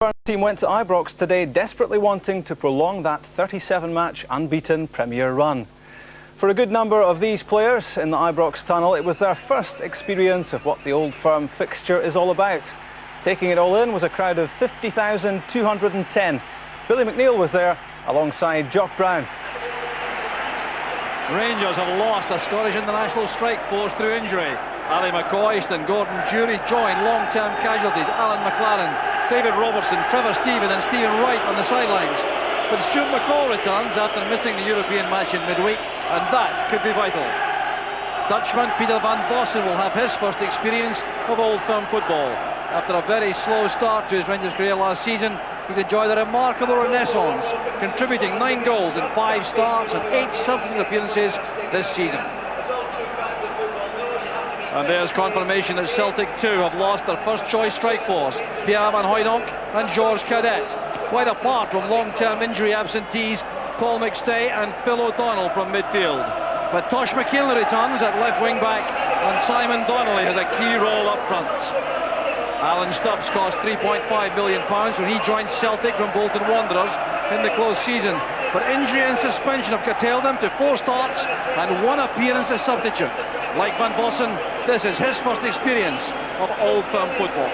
Our team went to Ibrox today desperately wanting to prolong that 37-match unbeaten Premier run. For a good number of these players in the Ibrox tunnel, it was their first experience of what the Old Firm fixture is all about. Taking it all in was a crowd of 50,210. Billy McNeill was there alongside Jock Brown. Rangers have lost a Scottish international strike force through injury. Ali McCoist and Gordon Jury join long-term casualties. Alan McLaren, David Robertson, Trevor Stephen and Stephen Wright on the sidelines. But Stuart McCall returns after missing the European match in midweek, and that could be vital. Dutchman Peter van Bossen will have his first experience of Old Firm football. After a very slow start to his Rangers career last season, he's enjoyed a remarkable renaissance, contributing 9 goals in 5 starts and 8 substitute appearances this season. And there's confirmation that Celtic too have lost their first choice strike force, Pierre van Hooijdonk and Georges Cadet, quite apart from long-term injury absentees Paul McStay and Phil O'Donnell from midfield. But Tosh McKinley returns at left wing back and Simon Donnelly has a key role up front. Alan Stubbs cost £3.5 million when he joined Celtic from Bolton Wanderers in the close season, but injury and suspension have curtailed him to 4 starts and 1 appearance as substitute. Like Van Bossen, this is his first experience of Old Firm football.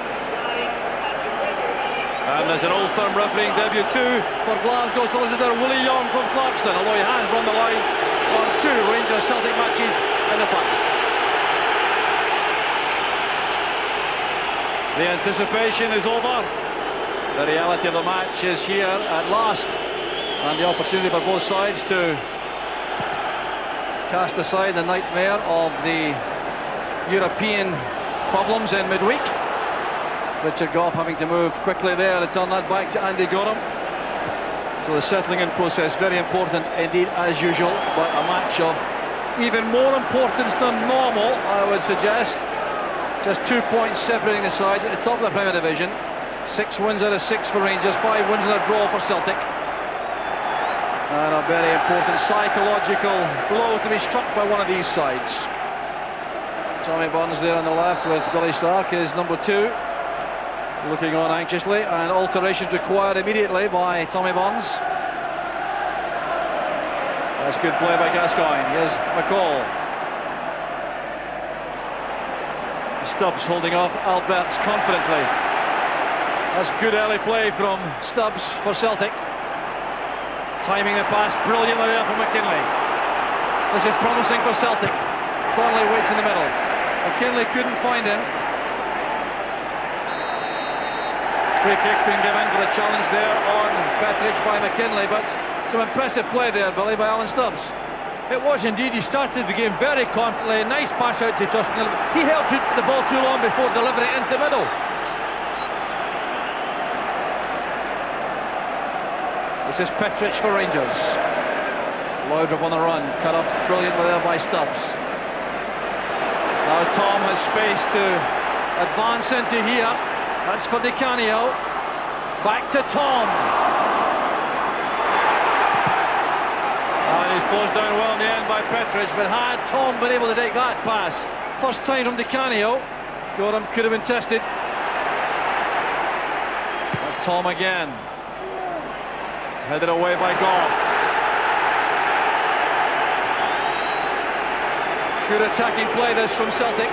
And there's an Old Firm refereeing debut too for Glasgow solicitor Willie Young from Clarkston, although he has run the line on 2 Rangers Celtic matches in the past. The anticipation is over. The reality of the match is here at last, and the opportunity for both sides to cast aside the nightmare of the European problems in midweek. Richard Gough having to move quickly there to turn that back to Andy Gorham. So the settling in process very important indeed as usual, but a match of even more importance than normal, I would suggest. Just 2 points separating the sides at the top of the Premier Division. 6 wins out of 6 for Rangers, 5 wins and a draw for Celtic. And a very important psychological blow to be struck by one of these sides. Tommy Burns there on the left with Billy Stark is number 2, looking on anxiously, and alterations required immediately by Tommy Burns. That's good play by Gascoigne. Here's McCall. Stubbs holding off Alberts confidently. That's good early play from Stubbs for Celtic. Timing the pass brilliantly there from McKinley. This is promising for Celtic. Donnelly waits in the middle. McKinley couldn't find him. Free kick being given for the challenge there on Petric by McKinley, but some impressive play there, Billy, by Alan Stubbs. It was indeed. He started the game very confidently. A nice pass out to Tuscan. He held the ball too long before delivering it into the middle. This is Petric for Rangers. Laudrup on the run, cut up brilliantly there by Stubbs. Now Tom has space to advance into here. That's for Di Canio. Back to Tom. And he's closed down well in the end by Petric, but had Tom been able to take that pass first time from Di Canio, Gorham could have been tested. That's Tom again. Headed away by Gough. Good attacking play this from Celtic.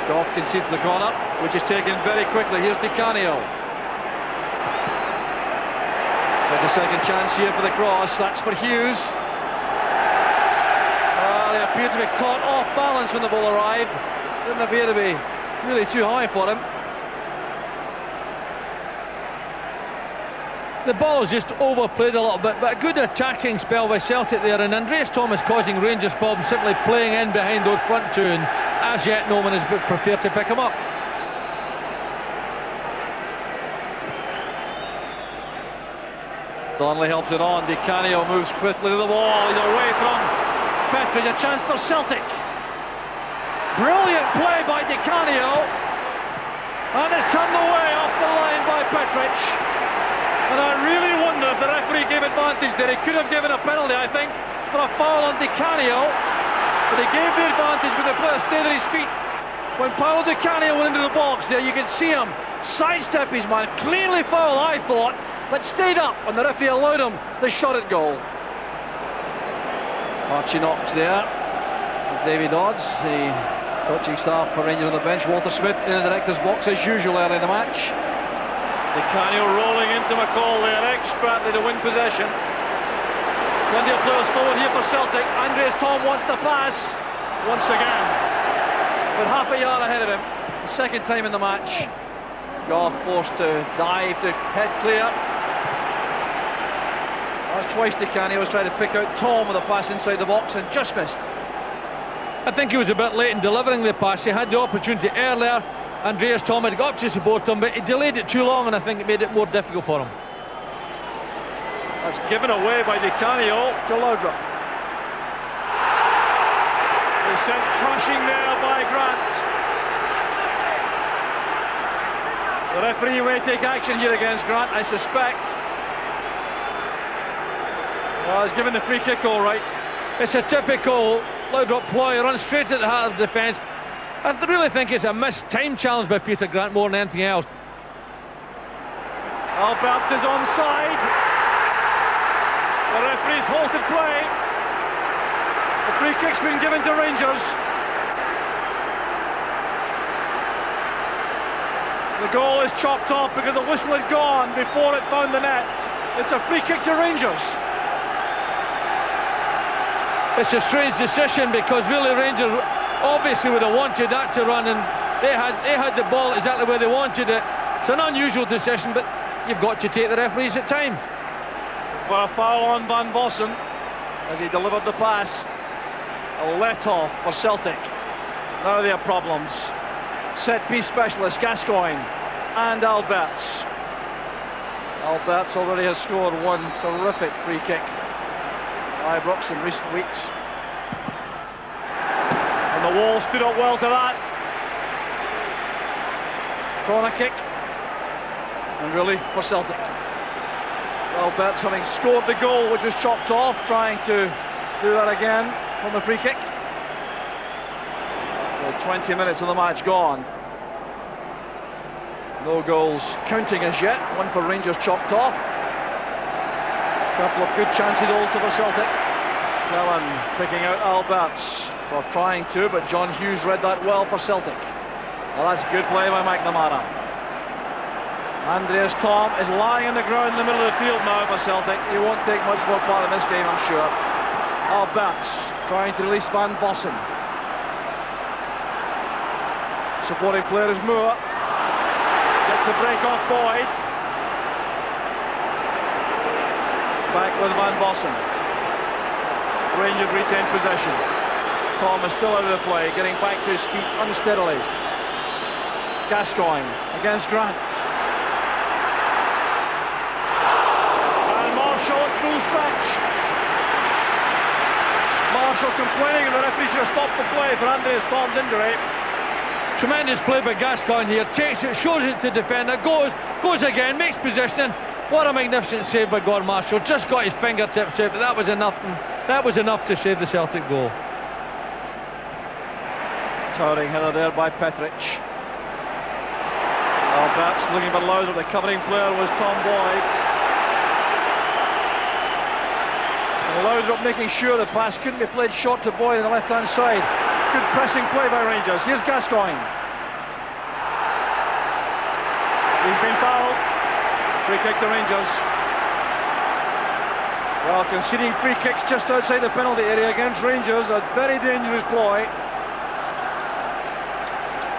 Gough concedes the corner, which is taken very quickly. Here's Di Canio. There's a second chance here for the cross. That's for Hughes. They appear to be caught off balance when the ball arrived. Didn't appear to be really too high for him. The ball is just overplayed a little bit, but a good attacking spell by Celtic there, and Andreas Thomas causing Rangers problems, simply playing in behind those front 2, and as yet no one is prepared to pick him up. Donnelly helps it on. Di Canio moves quickly to the wall. He's away from Petric. A chance for Celtic. Brilliant play by Di Canio, and it's turned away off the line by Petric. And I really wonder if the referee gave advantage there. He could have given a penalty, I think, for a foul on Di Canio, but he gave the advantage when the player stayed at his feet. When Paolo Di Canio went into the box there, you could see him sidestep his man. Clearly foul, I thought, but stayed up, and the referee allowed him the shot at goal. Archie Knox there with David Odds, the coaching staff for Rangers on the bench. Walter Smith in the director's box as usual early in the match. Di Canio rolling into McCall there, expertly to win possession. Plenty of players forward here for Celtic. Andreas Tom wants the pass once again, with half a yard ahead of him. The second time in the match. Goff forced to dive to head clear. That's twice Di Canio was trying to pick out Tom with a pass inside the box and just missed. I think he was a bit late in delivering the pass. He had the opportunity earlier. Andreas Tom had got up to support him, but he delayed it too long, and I think it made it more difficult for him. That's given away by Di Canio to Laudrup. He's sent crashing there by Grant. The referee may take action here against Grant, I suspect. Well, he's given the free kick all right. It's a typical Laudrup ploy, runs straight at the heart of the defence. I really think it's a missed time challenge by Peter Grant more than anything else. Alberts is onside. The referee's halted play. The free kick's been given to Rangers. The goal is chopped off because the whistle had gone before it found the net. It's a free kick to Rangers. It's a strange decision because really Rangers obviously would have wanted that to run, and they had the ball exactly where they wanted it. It's an unusual decision, but you've got to take the referees at times. Well, a foul on Van Vossen as he delivered the pass. A let-off for Celtic. Now they have problems. Set-piece specialist Gascoigne and Alberts. Alberts already has scored one terrific free kick by Ibrox in recent weeks. And the wall stood up well to that. Corner kick. And relief for Celtic. Alberts having scored the goal which was chopped off, trying to do that again from the free kick. So 20 minutes of the match gone. No goals counting as yet. One for Rangers chopped off. A couple of good chances also for Celtic. Cleland picking out Alberts for trying to, but John Hughes read that well for Celtic. Well, that's good play by McNamara. Andreas Tom is lying on the ground in the middle of the field now for Celtic. He won't take much more part in this game, I'm sure. Alberts trying to release Van Vossen. Supporting player is Moore. Gets the break off Boyd. Back with Van Vossen. Rangers retain possession. Tom is still out of the play, getting back to his feet unsteadily. Gascoigne against Grant. Full stretch. Marshall complaining and the referee should have stopped the play for Andreas Tom's injury. Tremendous play by Gascoigne here. Takes it, shows it to defender, goes again, makes possession. What a magnificent save by Gordon Marshall. Just got his fingertips saved, but that was enough. That was enough to save the Celtic goal. Towering header there by Petric. Alberts looking for Laudrup. The covering player was Tom Boyd. Laudrup making sure the pass couldn't be played short to Boyd on the left-hand side. Good pressing play by Rangers. Here's Gascoigne. He's been fouled. Free kick to Rangers. Well, conceding free kicks just outside the penalty area against Rangers, a very dangerous ploy.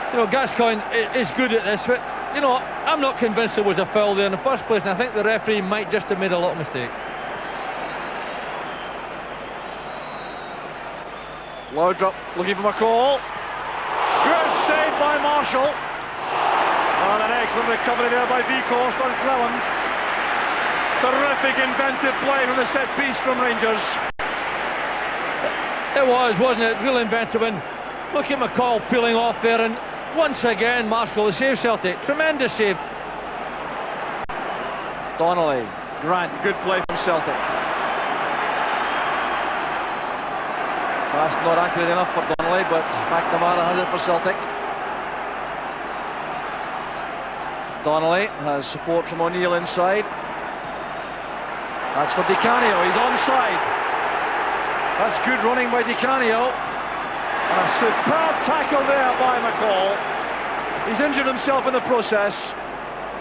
You know, Gascoigne is good at this, but, you know, I'm not convinced there was a foul there in the first place, and I think the referee might just have made a little mistake. Laudrup looking for McCall. Good save by Marshall. And an excellent recovery there by Weghorst on Cleland. Terrific inventive play from the set piece from Rangers. It was, wasn't it? Real inventive. And look at McCall peeling off there, and once again Marshall will save Celtic. Tremendous save. Donnelly, Grant, good play from Celtic. Pass not accurate enough for Donnelly, but McNamara has it for Celtic. Donnelly has support from O'Neill inside. That's for Di Canio, he's onside. That's good running by Di Canio. And a superb tackle there by McCall. He's injured himself in the process,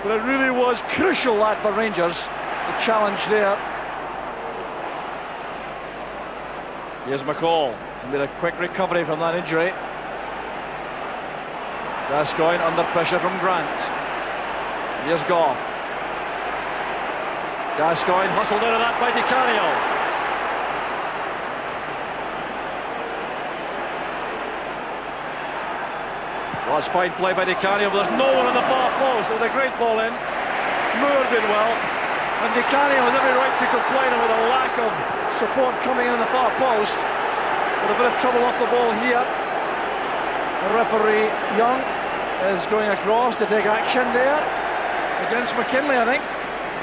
but it really was crucial that for Rangers, the challenge there. Here's McCall, made a quick recovery from that injury. Gascoigne under pressure from Grant. Here's Goff. Gascoigne hustled out of that by Di Canio. Well, it's fine play by Di Canio, but there's no one on the far post. It was a great ball in. Moore did well. And Di Canio has every right to complain with a lack of support coming in the far post. With a bit of trouble off the ball here. The referee, Young, is going across to take action there against McKinley, I think.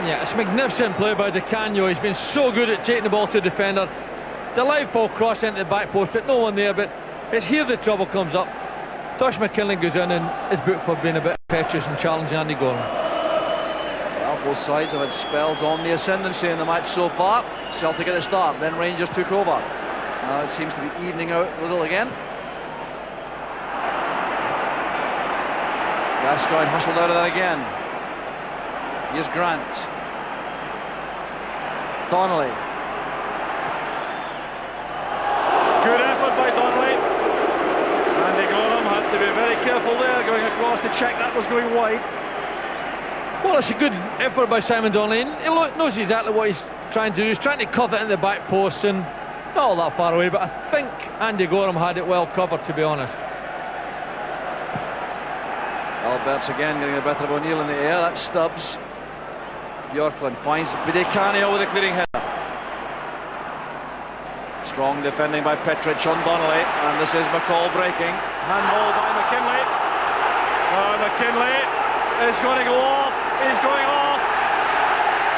Yeah, it's magnificent play by Di Canio. He's been so good at taking the ball to the defender. The live ball cross into the back post, but no one there. But it's here the trouble comes up. Tosh McKinley goes in and is booked for being a bit impetuous and challenging Andy Gorham. Well, both sides have had spells on the ascendancy in the match so far. Celtic at the start, then Rangers took over. Now it seems to be evening out a little again. Gascoigne hustled out of that again. Here's Grant. Donnelly. Good effort by Donnelly. Andy Gorham had to be very careful there, going across to check that was going wide. Well, it's a good effort by Simon Donnelly. He knows exactly what he's trying to do. He's trying to cover it in the back post and not all that far away, but I think Andy Gorham had it well covered, to be honest. Albert's again getting the better of O'Neill in the air. That's Stubbs. Bjorklund finds Di Canio with a clearing header. Strong defending by Petric on Donnelly, and this is McCall breaking. Handball by McKinley. McKinley is going to go off. He's going off.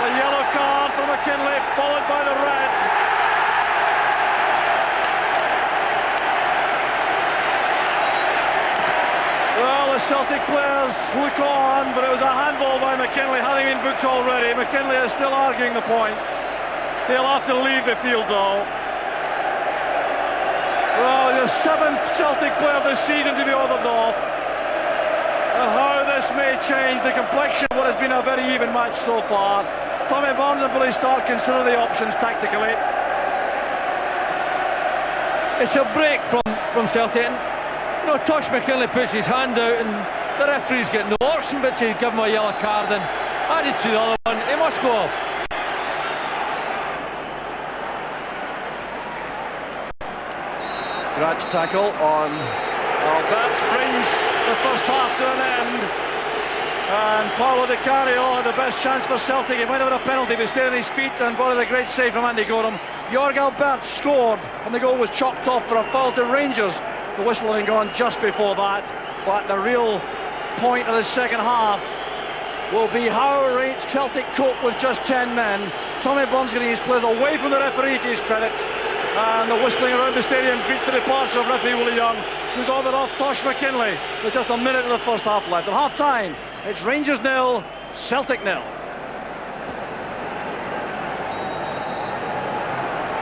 The yellow card for McKinley, followed by the red. Well, the Celtic players look on, but it was a handball by McKinley, having been booked already. McKinley is still arguing the point. He'll have to leave the field though. Well, the 7th Celtic player this season to be ordered off. And how this may change the complexion of what has been a very even match so far. Tommy Barnes and Billy Stark consider the options tactically. It's a break from Celtic. You know, Tosh McKinley puts his hand out and the referee's got no option but to give him a yellow card, and added to the other one, he must go off. Grant's tackle on Alberts brings the first half to an end. And Paolo Di Canio had the best chance for Celtic. He might have had a penalty, but he stayed on his feet, and what a great save from Andy Gorham. Jorg Alberts scored, and the goal was chalked off for a foul to Rangers. The whistle having gone just before that, but the real point of the second half will be how Celtic cope with just 10 men. Tommy Bond's getting his players away from the referee, to his credit, and the whistling around the stadium beat the departure of referee Willie Young, who's ordered off Tosh McKinley with just a minute of the first half left. At half time, it's Rangers 0, Celtic 0.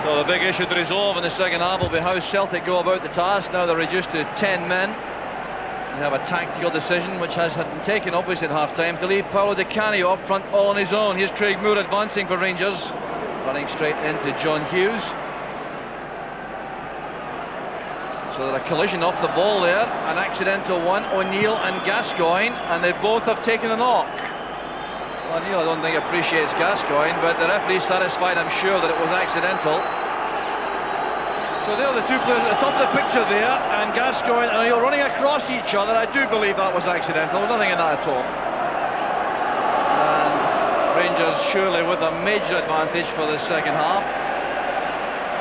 So the big issue to resolve in the second half will be how Celtic go about the task. Now they're reduced to 10 men. They have a tactical decision which has been taken obviously at half time to leave Paolo Di Canio up front all on his own. Here's Craig Moore advancing for Rangers, running straight into John Hughes. So there's a collision off the ball there, an accidental one, O'Neill and Gascoigne, and they both have taken a knock. Well, O'Neill I don't think appreciates Gascoigne, but the referee's satisfied, I'm sure, that it was accidental. So there are the two players at the top of the picture there, and Gascoigne and O'Neill running across each other. I do believe that was accidental, nothing in that at all. And Rangers surely with a major advantage for the second half.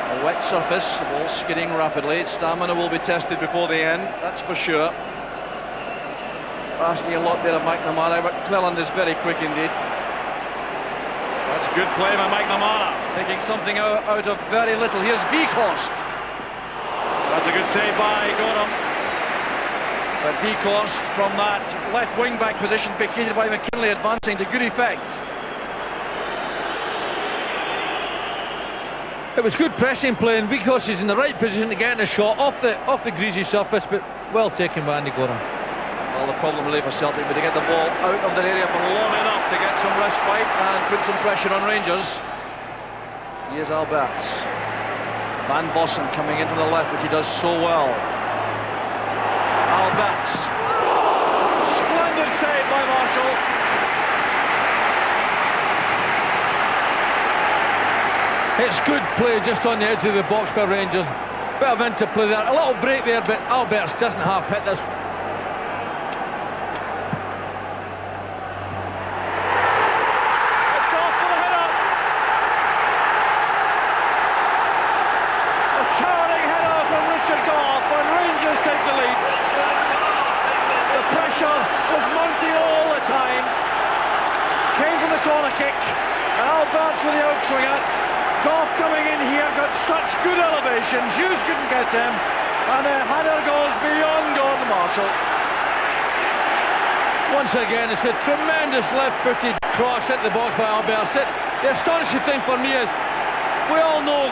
A wet surface, the ball skidding rapidly. Stamina will be tested before the end, that's for sure. Asking a lot there of McNamara, but Cleland is very quick indeed. That's good play by McNamara, taking something out of very little. Here's Veekhorst. That's a good save by Gorham. But Vickers from that left wing back position vacated by McKinley advancing to good effect. It was good pressing play, and Vickers is in the right position to get in a shot off the greasy surface, but well taken by Andy Gorham. Well, the problem really for Celtic would to get the ball out of that area for long enough to get some respite and put some pressure on Rangers. Here's Alberts. Van Bossen coming in from the left, which he does so well. Alberts. Splendid save by Marshall. It's good play just on the edge of the box by Rangers. Bit of interplay there, a little break there, but Alberts doesn't half hit this. It's gone for the header. A towering header from Richard Goff, and Rangers take the lead. The pressure was mounting all the time. Came from the corner kick, and Alberts with the outswinger. Goff coming in here, got such good elevation, Hughes couldn't get to him, and the header goes beyond Gordon Marshall. Once again, it's a tremendous left-footed cross at the box by Alberts. The astonishing thing for me is, we all know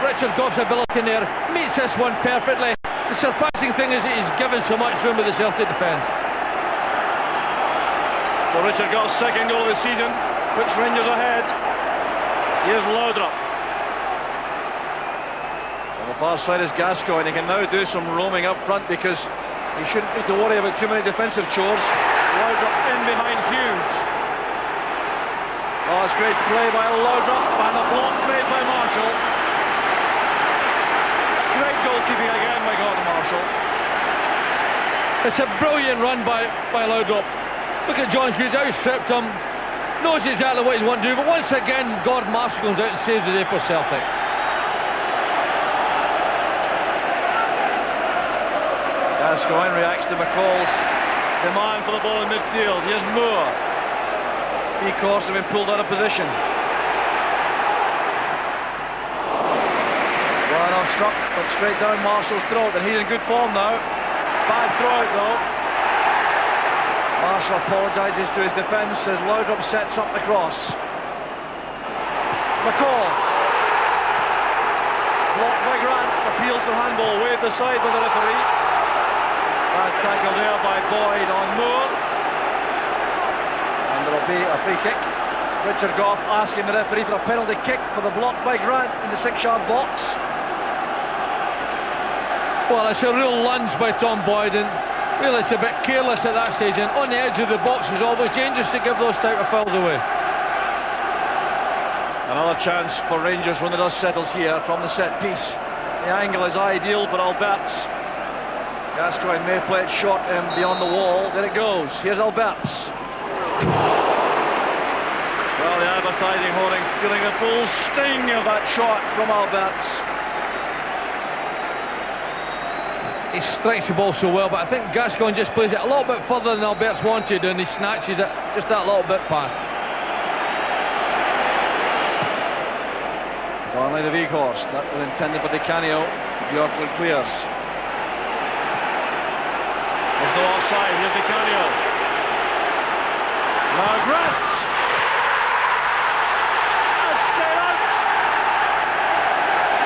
Richard Goff's ability in there, meets this one perfectly. The surprising thing is that he's given so much room with the Celtic defence. For Richard Goff's second goal of the season, puts Rangers ahead. Here's Laudrup. On the far side is Gascoigne. He can now do some roaming up front because he shouldn't need to worry about too many defensive chores. Laudrup in behind Hughes. Oh, it's great play by Laudrup and a block made by Marshall. Great goalkeeping again by Gordon Marshall. It's a brilliant run by Laudrup. Look at John Hughes, outstripped him. Knows exactly what he's want to do, but once again Gordon Marshall comes out and saves the day for Celtic. Gascoigne reacts to McCall's demand for the ball in midfield. Here's Moore. Vickers have been pulled out of position. Well, not struck, but straight down Marshall's throat, and he's in good form now. Bad throw out though. Marshall apologises to his defence as Laudrup sets up the cross. McCall. Blocked by Grant, appeals for handball, waved aside by the referee. Bad tackle there by Boyd on Moore. And there'll be a free kick. Richard Goff asking the referee for a penalty kick for the block by Grant in the 6-yard box. Well, it's a real lunge by Tom Boyd, and really it's a bit careless at that stage, and on the edge of the box is always dangerous to give those type of fouls away. Another chance for Rangers when the dust settles here from the set piece. The angle is ideal for Alberts. Gascoigne may play it short and beyond the wall. There it goes. Here's Alberts. Well, the advertising hoarding feeling the full sting of that shot from Alberts. He strikes the ball so well, but I think Gascoigne just plays it a little bit further than Alberts wanted, and he snatches it just that little bit past. Finally the Weghorst, that was intended for Di Canio. Bjorklund clears. There's no offside, here's Di Canio. Now Grant! And stay out!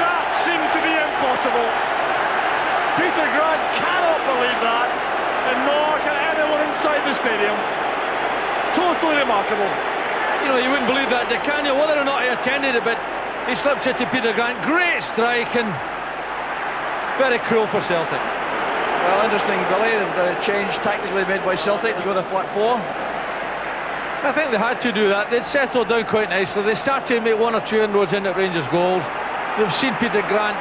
That seemed to be impossible. Peter Grant cannot believe that, and nor can anyone inside the stadium. Totally remarkable. You know, you wouldn't believe that. Di Canio, whether or not he attended it, but he slipped it to Peter Grant. Great strike, and very cruel for Celtic. Well, interesting, Billy, the change tactically made by Celtic to go to flat 4. I think they had to do that. They'd settled down quite nicely. They started to make one or two inroads into Rangers goals. They've seen Peter Grant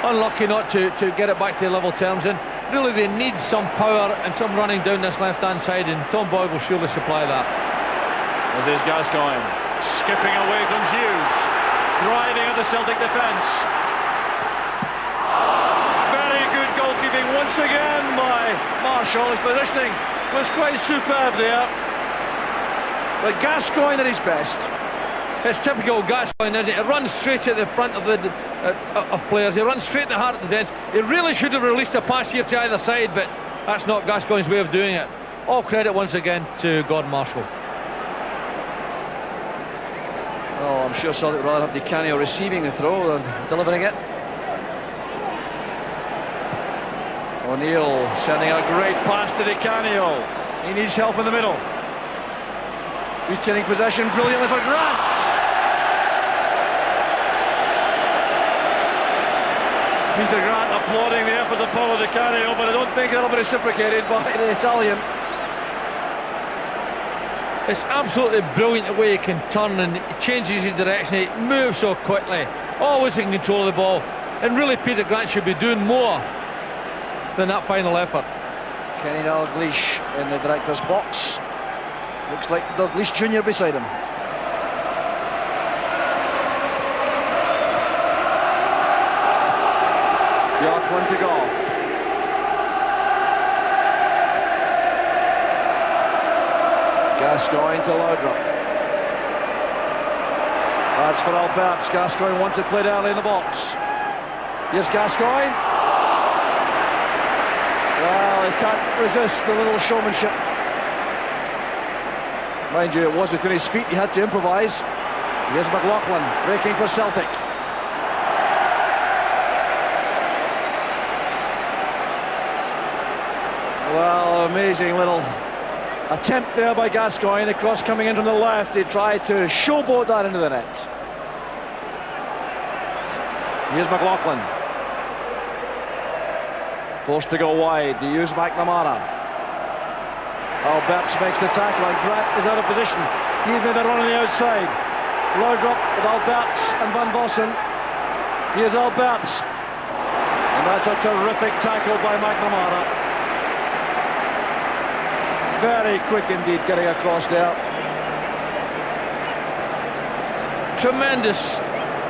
unlucky not to get it back to level terms, and really they need some power and some running down this left-hand side, and Tom Boyd will surely supply that. This is Gascoigne, skipping away from Hughes, driving at the Celtic defence. Very good goalkeeping once again by Marshall. His positioning was quite superb there, but Gascoigne at his best. It's typical Gascoigne, isn't it? He runs straight at the front of players. He runs straight at the heart of the defence. He really should have released a pass here to either side, but That's not Gascoigne's way of doing it. All credit once again to Gordon Marshall. Oh, I'm sure Celtic would rather have Di Canio receiving the throw than delivering it. O'Neill sending a great pass to Di Canio. He needs help in the middle. Retaining possession brilliantly for Grant. Peter Grant applauding the efforts of Paolo Di Canio, but I don't think it'll be reciprocated by the Italian. It's absolutely brilliant the way he can turn and he changes his direction. He moves so quickly, always in control of the ball. And really, Peter Grant should be doing more than that final effort. Kenny Dalglish in the director's box. Looks like Dalglish Jr. beside him. Bjorklund to go. Gascoigne to Laudrup. That's for Alberts. Gascoigne wants it played early in the box. Here's Gascoigne. Well, he can't resist the little showmanship. Mind you, it was between his feet, he had to improvise. Here's McLaughlin breaking for Celtic. Well, amazing little attempt there by Gascoigne. The cross coming in from the left. He tried to showboat that into the net. Here's McLaughlin. Forced to go wide. To use McNamara. Alberts makes the tackle and Grant is out of position. He's made a run on the outside. Laudrup with Alberts and Van Bossen. Here's Alberts. And that's a terrific tackle by McNamara. Very quick indeed getting across there. Tremendous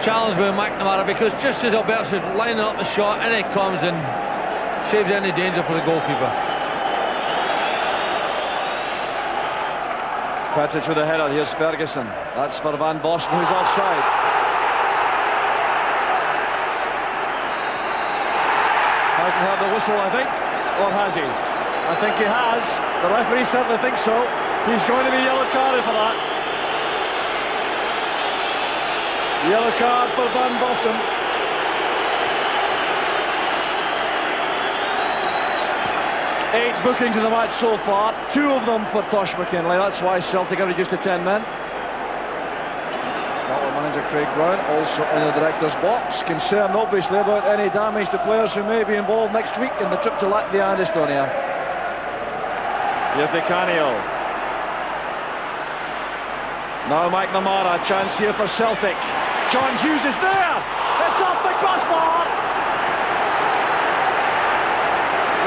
challenge by McNamara, because just as Alberts is lining up the shot, and he comes and saves any danger for the goalkeeper. Petric with a header. Here's Ferguson. That's for Van Bossen, who's offside. Hasn't heard the whistle, I think. Or has he? I think he has. The referee certainly thinks so. He's going to be yellow carded for that. Yellow card for Van Bossen. Eight bookings in the match so far, 2 of them for Tosh McKinlay. That's why Celtic are reduced to 10 men. Scotland manager Craig Brown also in the director's box, concerned obviously about any damage to players who may be involved next week in the trip to Latvia and Estonia. Here's Di Canio. Now McNamara, chance here for Celtic. John Hughes is there. It's off the crossbar.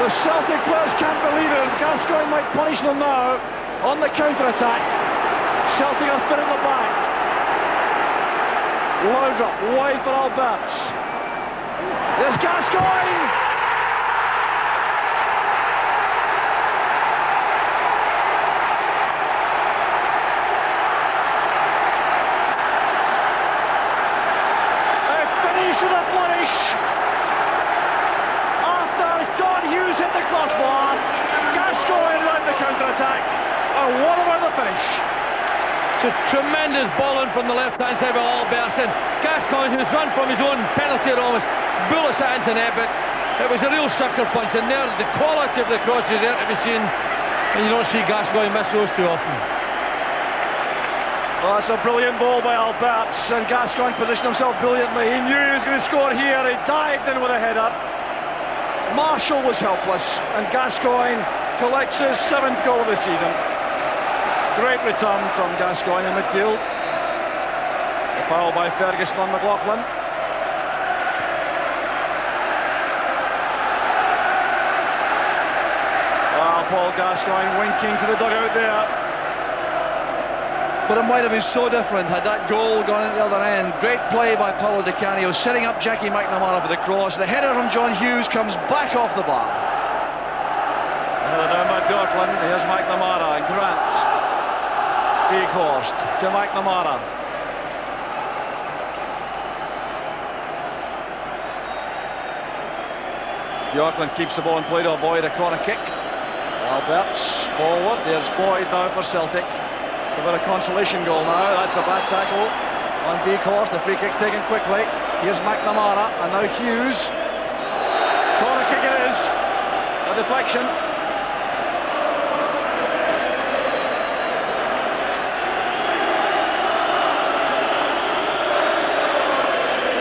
The Celtic players can't believe it. Gascoigne might punish them now on the counter-attack. Celtic are fit at the back. Laudrup wide for Alberts. There's Gascoigne. A finish with a flourish. John Hughes hit the crossbar. Gascoigne led the counter-attack. And what about the finish? It's a tremendous ball in from the left-hand side by Alberts. Gascoigne, who's run from his own penalty area, almost bullets it into net, but it was a real sucker punch. And there, the quality of the cross is there to be seen, and you don't see Gascoigne miss those too often. Well, that's a brilliant ball by Alberts, and Gascoigne positioned himself brilliantly. He knew he was going to score here. He dived in with a header. Marshall was helpless, and Gascoigne collects his 7th goal of the season. Great return from Gascoigne in midfield. The foul by Ferguson on McLaughlin. Well, Paul Gascoigne winking to the dugout there. But it might have been so different had that goal gone at the other end. Great play by Paolo Di Canio, setting up Jackie McNamara for the cross. The header from John Hughes comes back off the bar. Header down by Bjorklund. Here's McNamara and Grant. Weghorst to McNamara. Bjorklund keeps the ball in play to avoid a corner kick. Albert's forward. There's Boyd now for Celtic. A bit of consolation goal now. That's a bad tackle on Beekhorst. The free kick's taken quickly. Here's McNamara and now Hughes. Corner kick it is. A deflection.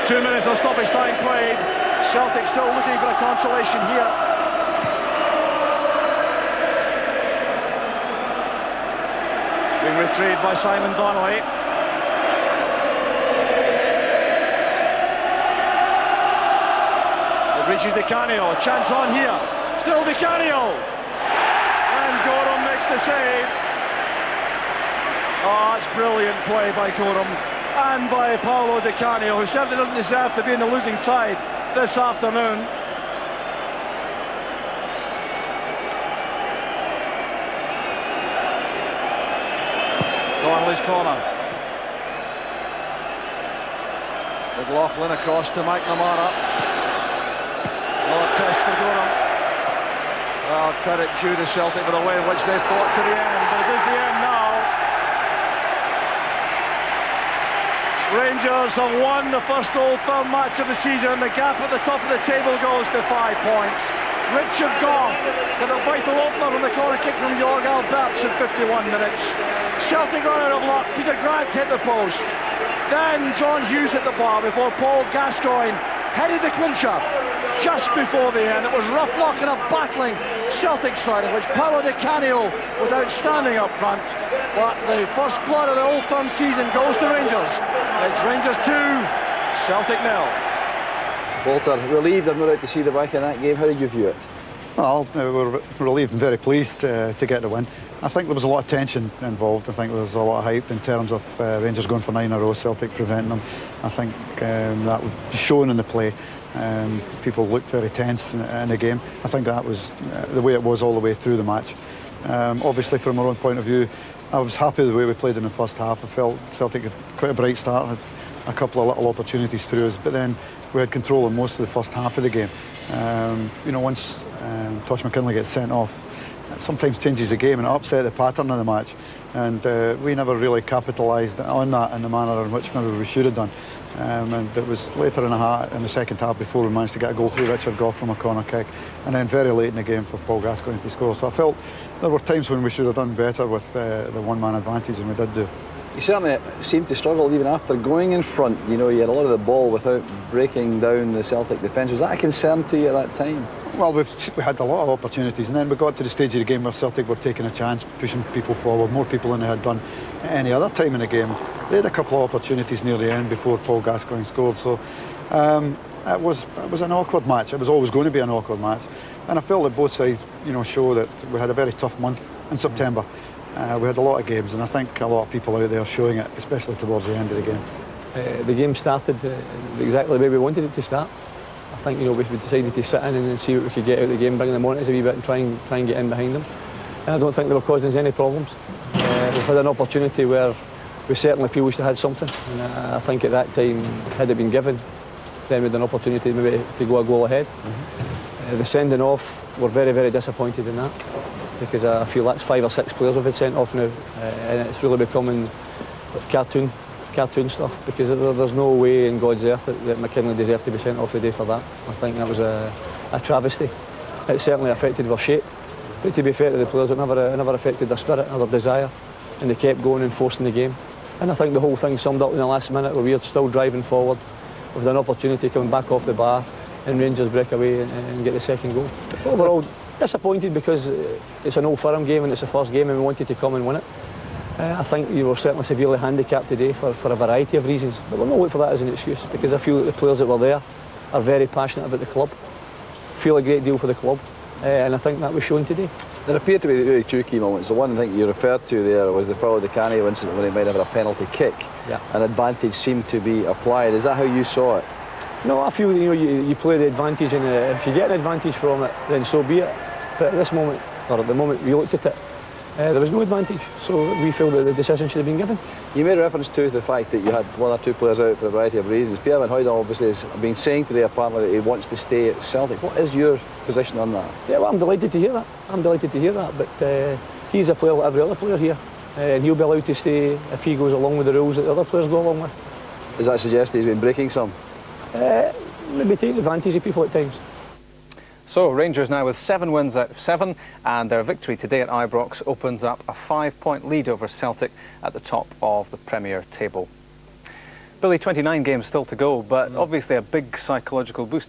Two minutes of stoppage time played. Celtic still looking for a consolation here. Being retrieved by Simon Donnelly. It reaches Di Canio. Chance on here. Still Di Canio. And Gorham makes the save. Oh, it's brilliant play by Gorham and by Paolo Di Canio, who certainly doesn't deserve to be in the losing side this afternoon. Donnelly's corner. McLaughlin across to McNamara. Oh, test for Gorham. Well, credit due to Celtic for the way in which they fought to the end, but it is the end now. Rangers have won the first Old Firm match of the season. The gap at the top of the table goes to 5 points. Richard Gough with a vital opener on the corner kick from Jorg Albertz in 51 minutes. Celtic run out of luck. Peter Grant hit the post. Then John Hughes hit the bar before Paul Gascoigne headed the clincher just before the end. It was rough luck and a battling Celtic side in which Paolo Di Canio was outstanding up front. But the first blood of the Old Firm season goes to Rangers. It's Rangers 2, Celtic 0. Walter, relieved I'm not out to see the back in that game. How did you view it? Well, we're relieved and very pleased to get the win. I think there was a lot of tension involved. I think there was a lot of hype in terms of Rangers going for 9 in a row, Celtic preventing them. I think that was shown in the play. People looked very tense in the game. I think that was the way it was all the way through the match. Obviously, from our own point of view, I was happy with the way we played in the first half. I felt Celtic had quite a bright start, had a couple of little opportunities through us, but then we had control of most of the first half of the game. You know, once Tosh McKinley gets sent off, it sometimes changes the game and it upset the pattern of the match. And we never really capitalised on that in the manner in which maybe we should have done. And it was later in the second half before we managed to get a goal through Richard Gough from a corner kick, and then very late in the game for Paul Gascoigne to score. So I felt there were times when we should have done better with the one-man advantage, and we did do. You certainly seemed to struggle even after going in front. You know, you had a lot of the ball without breaking down the Celtic defence. Was that a concern to you at that time? Well, we had a lot of opportunities, and then we got to the stage of the game where Celtic were taking a chance, pushing people forward, more people than they had done any other time in the game. They had a couple of opportunities near the end before Paul Gascoigne scored. So it was an awkward match. It was always going to be an awkward match, and I felt that both sides, you know, show that we had a very tough month in September. We had a lot of games, and I think a lot of people out there showing it, especially towards the end of the game. The game started exactly the way we wanted it to start. I think, you know, we decided to sit in and see what we could get out of the game, bring them on us a wee bit and try and get in behind them. And I don't think they were causing us any problems. We've had an opportunity where we certainly feel we should have had something, and I think at that time, had it been given, then we had an opportunity maybe to go a goal ahead. The sending off, we're very, very disappointed in that, because I feel that's 5 or 6 players we've had sent off now, and it's really becoming cartoon stuff, because there's no way in God's earth that McKinley deserved to be sent off today for that. I think that was a travesty. It certainly affected their shape, but to be fair to the players, it never affected their spirit or their desire, and they kept going and forcing the game. And I think the whole thing summed up in the last minute, where we were still driving forward with an opportunity coming back off the bar, and Rangers break away and get the second goal. Overall, disappointed because it's an Old Firm game and it's the first game and we wanted to come and win it. I think you were certainly severely handicapped today for a variety of reasons, but we'll not look for that as an excuse, because I feel that the players that were there are very passionate about the club, feel a great deal for the club, and I think that was shown today. There appeared to be really 2 key moments. The one thing you referred to there was the Paolo Di Canio incident when he might have had a penalty kick. Yeah. An advantage seemed to be applied. Is that how you saw it? No, I feel, you know, you play the advantage, and if you get an advantage from it, then so be it. But at this moment, or at the moment we looked at it, There was no advantage, so we feel that the decision should have been given. You made reference to the fact that you had one or two players out for a variety of reasons. Pierre Van Hooydonk obviously has been saying today apparently that he wants to stay at Celtic. What is your position on that? Yeah, well, I'm delighted to hear that. But he's a player like every other player here, and he'll be allowed to stay if he goes along with the rules that the other players go along with. Does that suggest he's been breaking some? Maybe taking advantage of people at times. So Rangers now with 7 wins out of 7, and their victory today at Ibrox opens up a 5-point lead over Celtic at the top of the Premier table. Billy, 29 games still to go, but obviously a big psychological boost.